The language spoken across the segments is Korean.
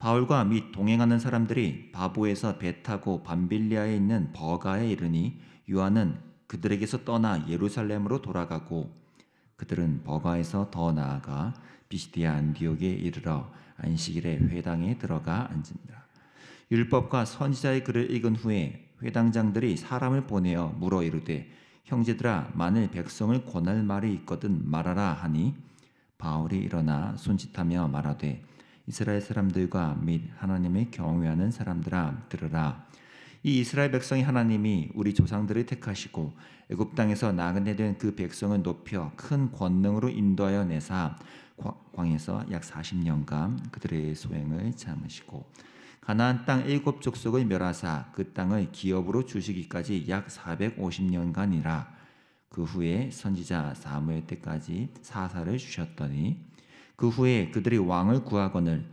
바울과 및 동행하는 사람들이 바보에서 배 타고 밤빌리아에 있는 버가에 이르니 요한은 그들에게서 떠나 예루살렘으로 돌아가고 그들은 버가에서 더 나아가 비시디아 안디옥에 이르러 안식일에 회당에 들어가 앉은다. 율법과 선지자의 글을 읽은 후에 회당장들이 사람을 보내어 물어 이르되 형제들아 만일 백성을 권할 말이 있거든 말하라 하니 바울이 일어나 손짓하며 말하되 이스라엘 사람들과 및 하나님의 경외하는 사람들아 들으라. 이 이스라엘 백성이 하나님이 우리 조상들을 택하시고 애굽 땅에서 나그네 된 그 백성을 높여 큰 권능으로 인도하여 내사 광에서 약 40년간 그들의 소행을 참으시고 가나안 땅 7족속을 멸하사 그 땅을 기업으로 주시기까지 약 450년간이라. 그 후에 선지자 사무엘 때까지 사사를 주셨더니 그 후에 그들이 왕을 구하거늘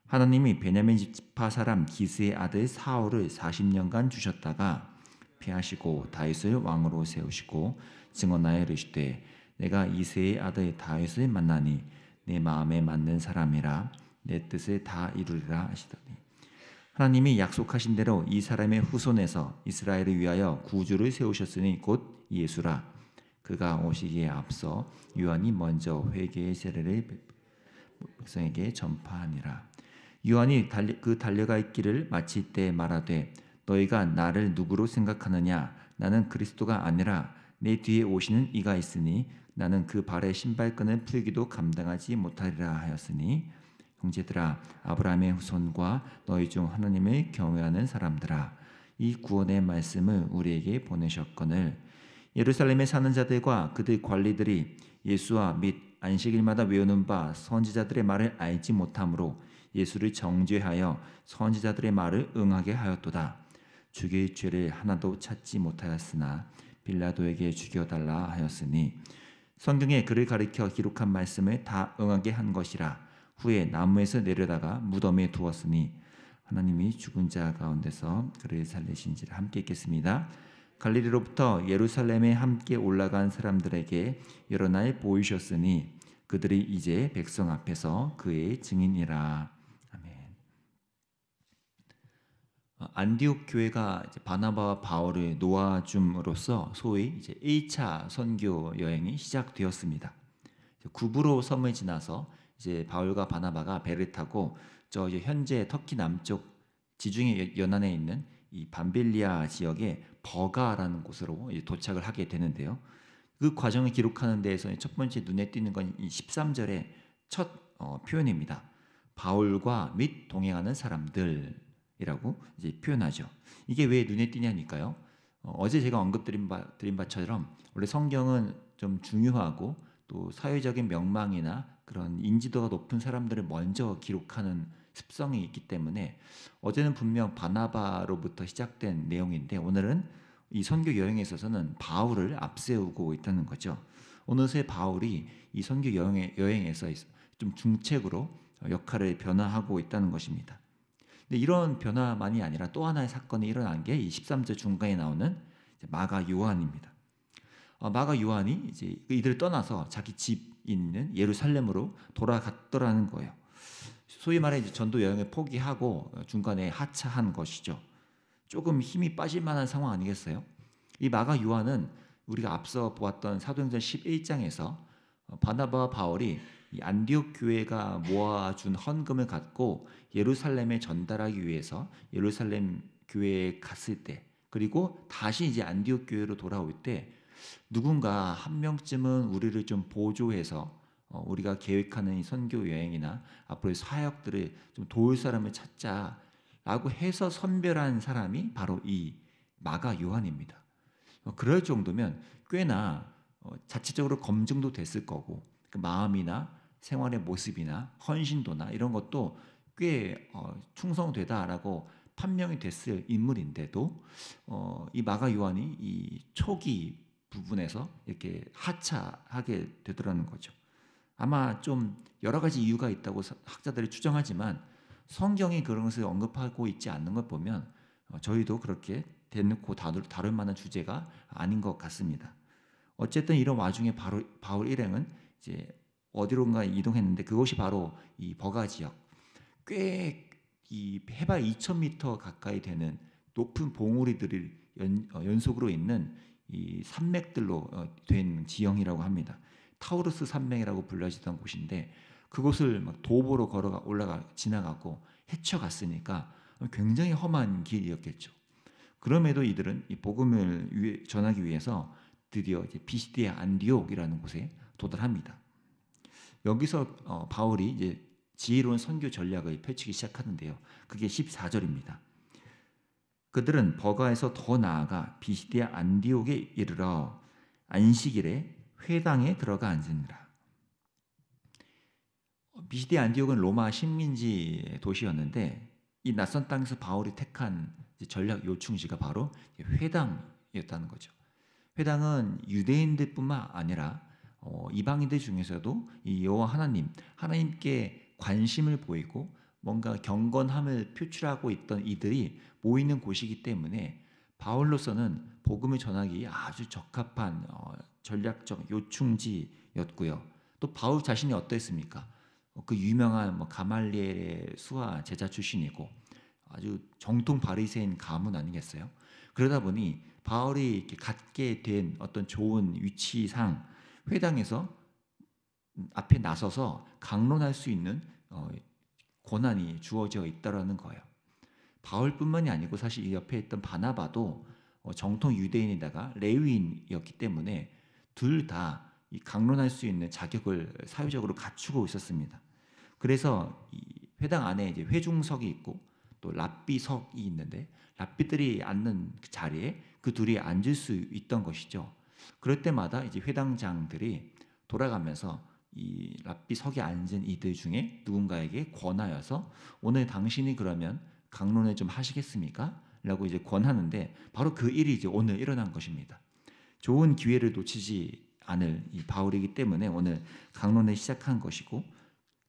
하나님이 베냐민 지파 사람 기스의 아들 사울을 40년간 주셨다가 피하시고 다윗을 왕으로 세우시고 증언하여 이르시되 내가 이새의 아들 다윗을 만나니 내 마음에 맞는 사람이라 내 뜻을 다 이루리라 하시더니 하나님이 약속하신 대로 이 사람의 후손에서 이스라엘을 위하여 구주를 세우셨으니 곧 예수라. 그가 오시기에 앞서 요한이 먼저 회개의 세례를 백성에게 전파하니라. 요한이 그 달려가 있기를 마칠 때 말하되 너희가 나를 누구로 생각하느냐? 나는 그리스도가 아니라 내 뒤에 오시는 이가 있으니 나는 그 발의 신발끈을 풀기도 감당하지 못하리라 하였으니 형제들아 아브라함의 후손과 너희 중 하나님을 경외하는 사람들아 이 구원의 말씀을 우리에게 보내셨거늘 예루살렘에 사는 자들과 그들 관리들이 예수와 및 안식일마다 외우는 바 선지자들의 말을 알지 못하므로 예수를 정죄하여 선지자들의 말을 응하게 하였도다. 죽일 죄를 하나도 찾지 못하였으나 빌라도에게 죽여달라 하였으니 성경에 그를 가리켜 기록한 말씀을 다 응하게 한 것이라. 후에 나무에서 내려다가 무덤에 두었으니 하나님이 죽은 자 가운데서 그를 살리신지를 함께 읽겠습니다. 갈릴리로부터 예루살렘에 함께 올라간 사람들에게 여러 날 보이셨으니 그들이 이제 백성 앞에서 그의 증인이라. 아멘. 안디옥 교회가 이제 바나바와 바울을 놓아줌으로써 소위 이제 1차 선교 여행이 시작되었습니다. 구브로 섬을 지나서 이제 바울과 바나바가 배를 타고 저 이제 현재 터키 남쪽 지중해 연안에 있는 이 밤빌리아 지역의 버가라는 곳으로 도착을 하게 되는데요. 그 과정을 기록하는 데에서 첫 번째 눈에 띄는 건 이 13절의 첫 표현입니다. 바울과 및 동행하는 사람들이라고 이제 표현하죠. 이게 왜 눈에 띄냐니까요. 어제 제가 언급드린 바처럼 원래 성경은 좀 중요하고 또 사회적인 명망이나 그런 인지도가 높은 사람들을 먼저 기록하는 습성이 있기 때문에 어제는 분명 바나바로부터 시작된 내용인데 오늘은 이 선교 여행에 있어서는 바울을 앞세우고 있다는 거죠. 어느새 바울이 이 선교 여행에서 좀 중책으로 역할을 변화하고 있다는 것입니다. 근데 이런 변화만이 아니라 또 하나의 사건이 일어난 게 이 13절 중간에 나오는 마가 요한입니다. 마가 요한이 이제 이들을 떠나서 자기 집 있는 예루살렘으로 돌아갔더라는 거예요. 소위 말해 이제 전도 여행을 포기하고 중간에 하차한 것이죠. 조금 힘이 빠질 만한 상황 아니겠어요? 이 마가 요한은 우리가 앞서 보았던 사도행전 11장에서 바나바와 바울이 이 안디옥 교회가 모아준 헌금을 갖고 예루살렘에 전달하기 위해서 예루살렘 교회에 갔을 때 그리고 다시 이제 안디옥 교회로 돌아올 때 누군가 한 명쯤은 우리를 좀 보조해서 우리가 계획하는 이 선교 여행이나 앞으로의 사역들을 좀 도울 사람을 찾자라고 해서 선별한 사람이 바로 이 마가 요한입니다. 그럴 정도면 꽤나 자체적으로 검증도 됐을 거고 그 마음이나 생활의 모습이나 헌신도나 이런 것도 꽤 충성되다라고 판명이 됐을 인물인데도 이 마가 요한이 이 초기 부분에서 이렇게 하차하게 되더라는 거죠. 아마 좀 여러 가지 이유가 있다고 학자들이 추정하지만 성경이 그런 것을 언급하고 있지 않는 걸 보면 저희도 그렇게 대놓고 다룰 만한 주제가 아닌 것 같습니다. 어쨌든 이런 와중에 바울 일행은 이제 어디론가 이동했는데 그것이 바로 이 버가 지역. 꽤 이 해발 2,000m 가까이 되는 높은 봉우리들이 연속으로 있는 이 산맥들로 된 지형이라고 합니다. 타우루스 산맥이라고 불려지던 곳인데 그곳을 막 도보로 지나가고 헤쳐갔으니까 굉장히 험한 길이었겠죠. 그럼에도 이들은 이 복음을 전하기 위해서 드디어 이제 비시디아 안디옥이라는 곳에 도달합니다. 여기서 바울이 이제 지혜로운 선교 전략을 펼치기 시작하는데요. 그게 14절입니다. 그들은 버가에서 더 나아가 비시디아 안디옥에 이르러 안식일에 회당에 들어가 앉으니라. 비시디아 안디옥은 로마 식민지 도시였는데 이 낯선 땅에서 바울이 택한 전략 요충지가 바로 회당이었다는 거죠. 회당은 유대인들뿐만 아니라 이방인들 중에서도 이 여호와 하나님께 관심을 보이고 뭔가 경건함을 표출하고 있던 이들이 모이는 곳이기 때문에 바울로서는 복음을 전하기 아주 적합한 전략적 요충지였고요. 또 바울 자신이 어땠습니까? 그 유명한 가말리엘의 수하 제자 출신이고 아주 정통 바리새인 가문 아니겠어요? 그러다 보니 바울이 이렇게 갖게 된 어떤 좋은 위치상 회당에서 앞에 나서서 강론할 수 있는 권한이 주어져 있다라는 거예요. 바울뿐만이 아니고 사실 이 옆에 있던 바나바도 정통 유대인에다가 레위인이었기 때문에 둘 다 이 강론할 수 있는 자격을 사회적으로 갖추고 있었습니다. 그래서 이 회당 안에 이제 회중석이 있고 또 랍비석이 있는데 랍비들이 앉는 그 자리에 그 둘이 앉을 수 있던 것이죠. 그럴 때마다 이제 회당장들이 돌아가면서 이 랍비석에 앉은 이들 중에 누군가에게 권하여서 오늘 당신이 그러면 강론을 좀 하시겠습니까? 라고 이제 권하는데 바로 그 일이 이제 오늘 일어난 것입니다. 좋은 기회를 놓치지 않을 이 바울이기 때문에 오늘 강론을 시작한 것이고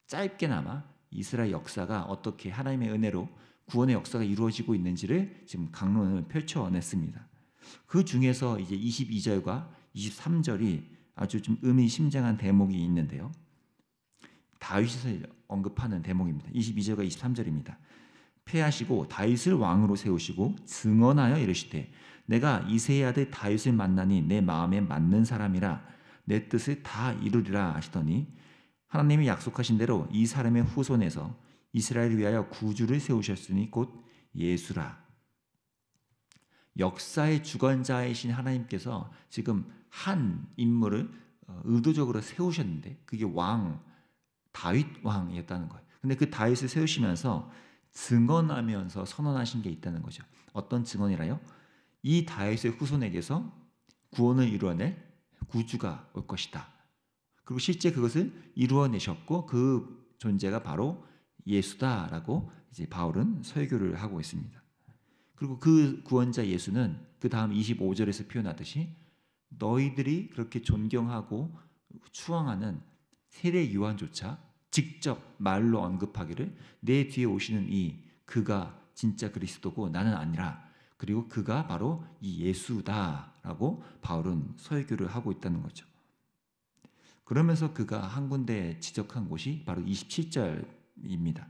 짧게나마 이스라엘 역사가 어떻게 하나님의 은혜로 구원의 역사가 이루어지고 있는지를 지금 강론을 펼쳐냈습니다. 그 중에서 이제 22절과 23절이 아주 좀 의미심장한 대목이 있는데요. 다윗을 언급하는 대목입니다. 22절과 23절입니다. 패하시고 다윗을 왕으로 세우시고 증언하여 이르시되 내가 이새의 아들 다윗을 만나니 내 마음에 맞는 사람이라 내 뜻을 다 이루리라 하시더니 하나님이 약속하신 대로 이 사람의 후손에서 이스라엘을 위하여 구주를 세우셨으니 곧 예수라. 역사의 주관자이신 하나님께서 지금 한 인물을 의도적으로 세우셨는데 그게 다윗 왕이었다는 거예요. 근데 그 다윗을 세우시면서 증언하면서 선언하신 게 있다는 거죠. 어떤 증언이라요? 이 다윗의 후손에게서 구원을 이루어낼 구주가 올 것이다. 그리고 실제 그것을 이루어내셨고 그 존재가 바로 예수다라고 이제 바울은 설교를 하고 있습니다. 그리고 그 구원자 예수는 그 다음 25절에서 표현하듯이 너희들이 그렇게 존경하고 추앙하는 세례 요한조차 직접 말로 언급하기를 내 뒤에 오시는 그가 진짜 그리스도고 나는 아니라 그리고 그가 바로 이 예수다라고 바울은 설교를 하고 있다는 거죠. 그러면서 그가 한 군데 지적한 곳이 바로 27절입니다.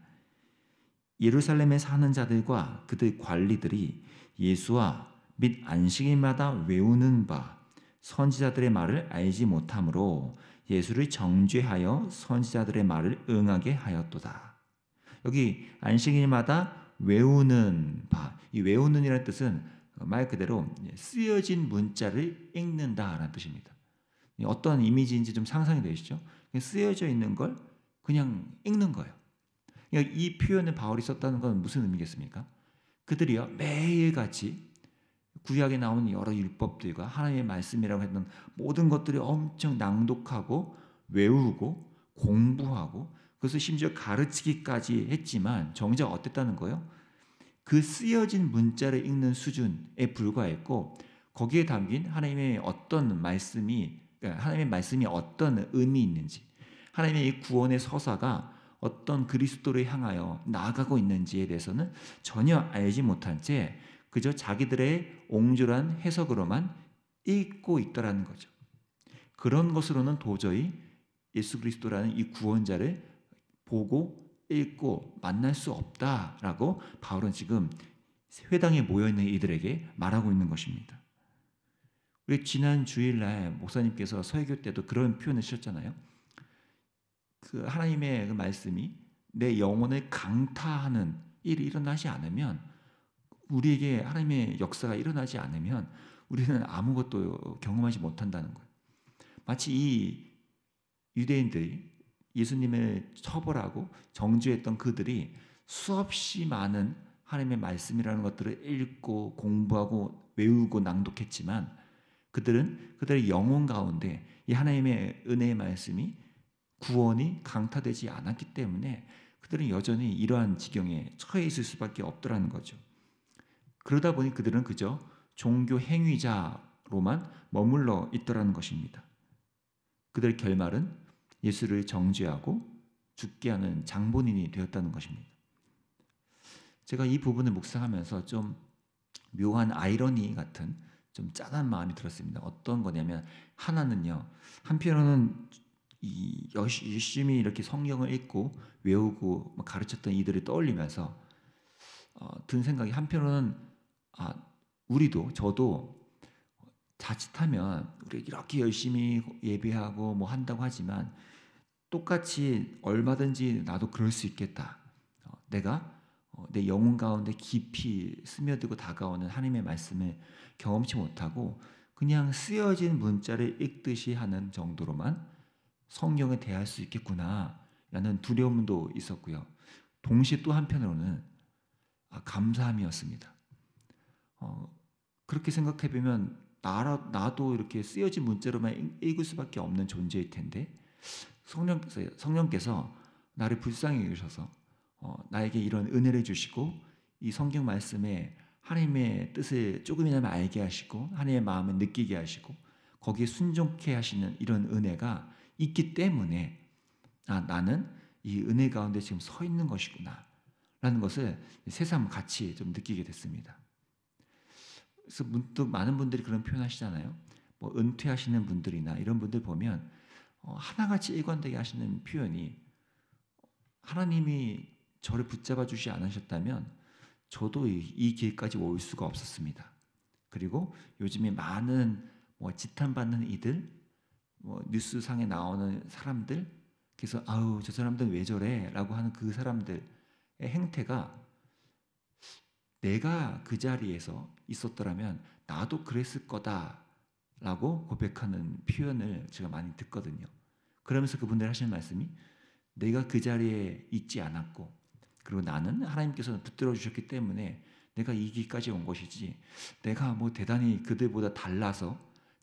예루살렘에 사는 자들과 그들 관리들이 예수와 및 안식일마다 외우는 바 선지자들의 말을 알지 못하므로 예수를 정죄하여 선지자들의 말을 응하게 하였도다. 여기 안식일마다 외우는 바, 이 외우는이라는 뜻은 말 그대로 쓰여진 문자를 읽는다라는 뜻입니다. 어떤 이미지인지 좀 상상이 되시죠? 쓰여져 있는 걸 그냥 읽는 거예요. 이 표현을 바울이 썼다는 건 무슨 의미겠습니까? 그들이요 매일같이 구약에 나오는 여러 율법들과 하나님의 말씀이라고 했던 모든 것들이 엄청 낭독하고 외우고 공부하고 그것을 심지어 가르치기까지 했지만 정작 어땠다는 거예요? 그 쓰여진 문자를 읽는 수준에 불과했고 거기에 담긴 하나님의 말씀이 어떤 의미 있는지 하나님의 이 구원의 서사가 어떤 그리스도를 향하여 나아가고 있는지에 대해서는 전혀 알지 못한 채 그저 자기들의 옹졸한 해석으로만 읽고 있더라는 거죠. 그런 것으로는 도저히 예수 그리스도라는 이 구원자를 보고 읽고 만날 수 없다라고 바울은 지금 회당에 모여있는 이들에게 말하고 있는 것입니다. 우리 지난 주일날 목사님께서 설교 때도 그런 표현을 쓰셨잖아요. 그 하나님의 그 말씀이 내 영혼을 강타하는 일이 일어나지 않으면, 우리에게 하나님의 역사가 일어나지 않으면 우리는 아무것도 경험하지 못한다는 거예요. 마치 이 유대인들이 예수님을 처벌하고 정죄했던 그들이 수없이 많은 하나님의 말씀이라는 것들을 읽고 공부하고 외우고 낭독했지만, 그들은 그들의 영혼 가운데 이 하나님의 은혜의 말씀이, 구원이 강타되지 않았기 때문에 그들은 여전히 이러한 지경에 처해 있을 수밖에 없더라는 거죠. 그러다 보니 그들은 그저 종교 행위자로만 머물러 있더라는 것입니다. 그들의 결말은 예수를 정죄하고 죽게 하는 장본인이 되었다는 것입니다. 제가 이 부분을 묵상하면서 좀 묘한 아이러니 같은 좀 짠한 마음이 들었습니다. 어떤 거냐면, 하나는요, 한편으로는 열심히 이렇게 성경을 읽고 외우고 가르쳤던 이들을 떠올리면서 든 생각이, 한편으로는 우리도, 저도 자칫하면 우리 이렇게 열심히 예배하고 뭐 한다고 하지만 똑같이 얼마든지 나도 그럴 수 있겠다. 내가 내 영혼 가운데 깊이 스며들고 다가오는 하나님의 말씀을 경험치 못하고 그냥 쓰여진 문자를 읽듯이 하는 정도로만 성경을 대할 수 있겠구나 라는 두려움도 있었고요. 동시에 또 한편으로는 감사함이었습니다. 그렇게 생각해보면 나도 이렇게 쓰여진 문자로만 읽을 수밖에 없는 존재일 텐데, 성령께서 나를 불쌍히 여기셔서 나에게 이런 은혜를 주시고 이 성경 말씀에 하나님의 뜻을 조금이나마 알게 하시고 하나님의 마음을 느끼게 하시고 거기에 순종케 하시는 이런 은혜가 있기 때문에 나는 이 은혜 가운데 지금 서 있는 것이구나 라는 것을 새삼 같이 좀 느끼게 됐습니다. 그래서 문득 많은 분들이 그런 표현하시잖아요. 뭐 은퇴하시는 분들이나 이런 분들 보면 하나같이 일관되게 하시는 표현이, 하나님이 저를 붙잡아 주지 않으셨다면 저도 이 길까지 올 수가 없었습니다. 그리고 요즘에 많은 지탄받는 이들, 뉴스상에 나오는 사람들, 그래서 아우 저 사람들 왜 저래? 라고 하는 그 사람들의 행태가, 내가 그 자리에서 있었더라면 나도 그랬을 거다라고 고백하는 표현을 제가 많이 듣거든요. 그러면서 그분들 하시는 말씀이, 내가 그 자리에 있지 않았고 그리고 나는 하나님께서 붙들어 주셨기 때문에 내가 이 길까지 온 것이지, 내가 뭐 대단히 그들보다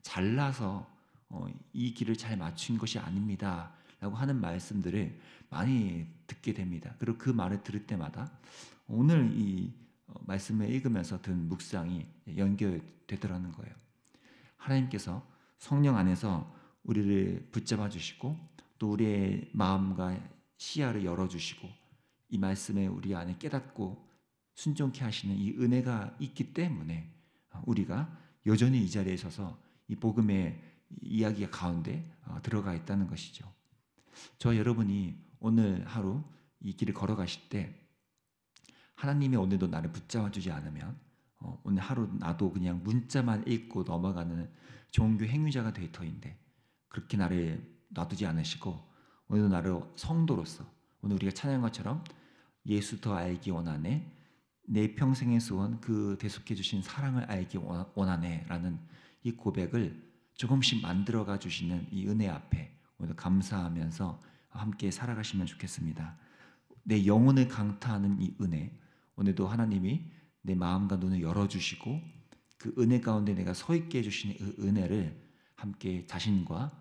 잘나서 이 길을 잘 맞춘 것이 아닙니다 라고 하는 말씀들을 많이 듣게 됩니다. 그리고 그 말을 들을 때마다 오늘 이 말씀을 읽으면서 든 묵상이 연결되더라는 거예요. 하나님께서 성령 안에서 우리를 붙잡아 주시고 또 우리의 마음과 시야를 열어주시고 이 말씀에 우리 안에 깨닫고 순종케 하시는 이 은혜가 있기 때문에 우리가 여전히 이 자리에 서서 이 복음의 이야기가 가운데 들어가 있다는 것이죠. 저 여러분이 오늘 하루 이 길을 걸어가실 때 하나님이 오늘도 나를 붙잡아 주지 않으면 오늘 하루 나도 그냥 문자만 읽고 넘어가는 종교 행위자가 될 터인데, 그렇게 나를 놔두지 않으시고 오늘도 나를 성도로서, 오늘 우리가 찬양한 것처럼 예수 더 알기 원하네, 내 평생의 소원 그 대속해 주신 사랑을 알기 원하네 라는 이 고백을 조금씩 만들어가 주시는 이 은혜 앞에 오늘 감사하면서 함께 살아가시면 좋겠습니다. 내 영혼을 강타하는 이 은혜, 오늘도 하나님이 내 마음과 눈을 열어주시고 그 은혜 가운데 내가 서 있게 해주시는 그 은혜를 함께 자신과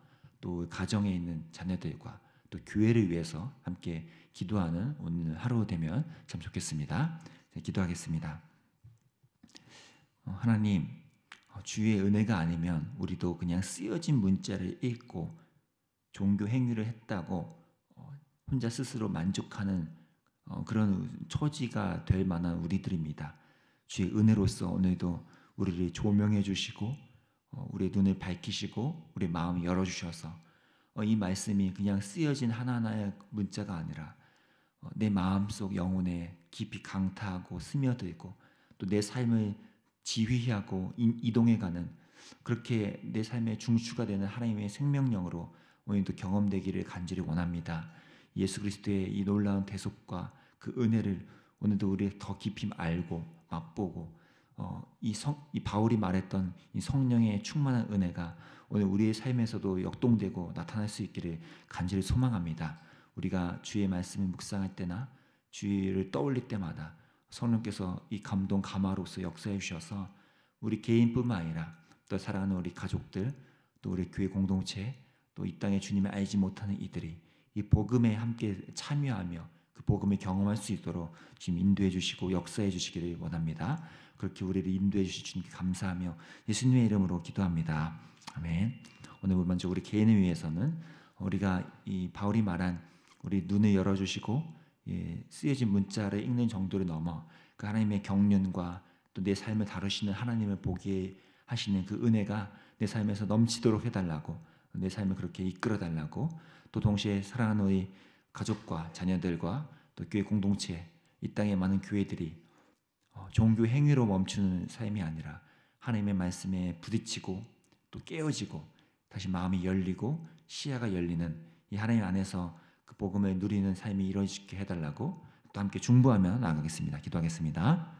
또 가정에 있는 자녀들과 또 교회를 위해서 함께 기도하는 오늘 하루 되면 참 좋겠습니다. 기도하겠습니다. 하나님, 주의 은혜가 아니면 우리도 그냥 쓰여진 문자를 읽고 종교 행위를 했다고 혼자 스스로 만족하는 그런 처지가 될 만한 우리들입니다. 주의 은혜로서 오늘도 우리를 조명해 주시고 우리의 눈을 밝히시고 우리의 마음을 열어주셔서 이 말씀이 그냥 쓰여진 하나하나의 문자가 아니라 내 마음속 영혼에 깊이 강타하고 스며들고 또 내 삶을 지휘하고 이동해가는, 그렇게 내 삶의 중추가 되는 하나님의 생명령으로 오늘도 경험되기를 간절히 원합니다. 예수 그리스도의 이 놀라운 대속과 그 은혜를 오늘도 우리 더 깊이 알고 맛보고 이 바울이 말했던 이 성령의 충만한 은혜가 오늘 우리의 삶에서도 역동되고 나타날 수 있기를 간절히 소망합니다. 우리가 주의 말씀을 묵상할 때나 주의를 떠올릴 때마다 성령께서 이 감동 감화로서 역사해 주셔서 우리 개인뿐만 아니라 또 사랑하는 우리 가족들, 또 우리 교회 공동체, 또 이 땅에 주님을 알지 못하는 이들이 이 복음에 함께 참여하며 그 복음을 경험할 수 있도록 지금 인도해 주시고 역사해 주시기를 원합니다. 그렇게 우리를 인도해 주실 주님께 감사하며 예수님의 이름으로 기도합니다. 아멘. 오늘 먼저 우리 개인을 위해서는 우리가 이 바울이 말한 우리 눈을 열어주시고 쓰여진 문자를 읽는 정도를 넘어 그 하나님의 경륜과 또 내 삶을 다루시는 하나님을 보게 하시는 그 은혜가 내 삶에서 넘치도록 해달라고, 내 삶을 그렇게 이끌어달라고, 또 동시에 사랑하는 우리 가족과 자녀들과 또 교회 공동체, 이 땅의 많은 교회들이 종교 행위로 멈추는 삶이 아니라 하나님의 말씀에 부딪히고 또 깨어지고 다시 마음이 열리고 시야가 열리는 이 하나님 안에서 그 복음을 누리는 삶이 이루어지게 해달라고 또 함께 중보하며 나아가겠습니다. 기도하겠습니다.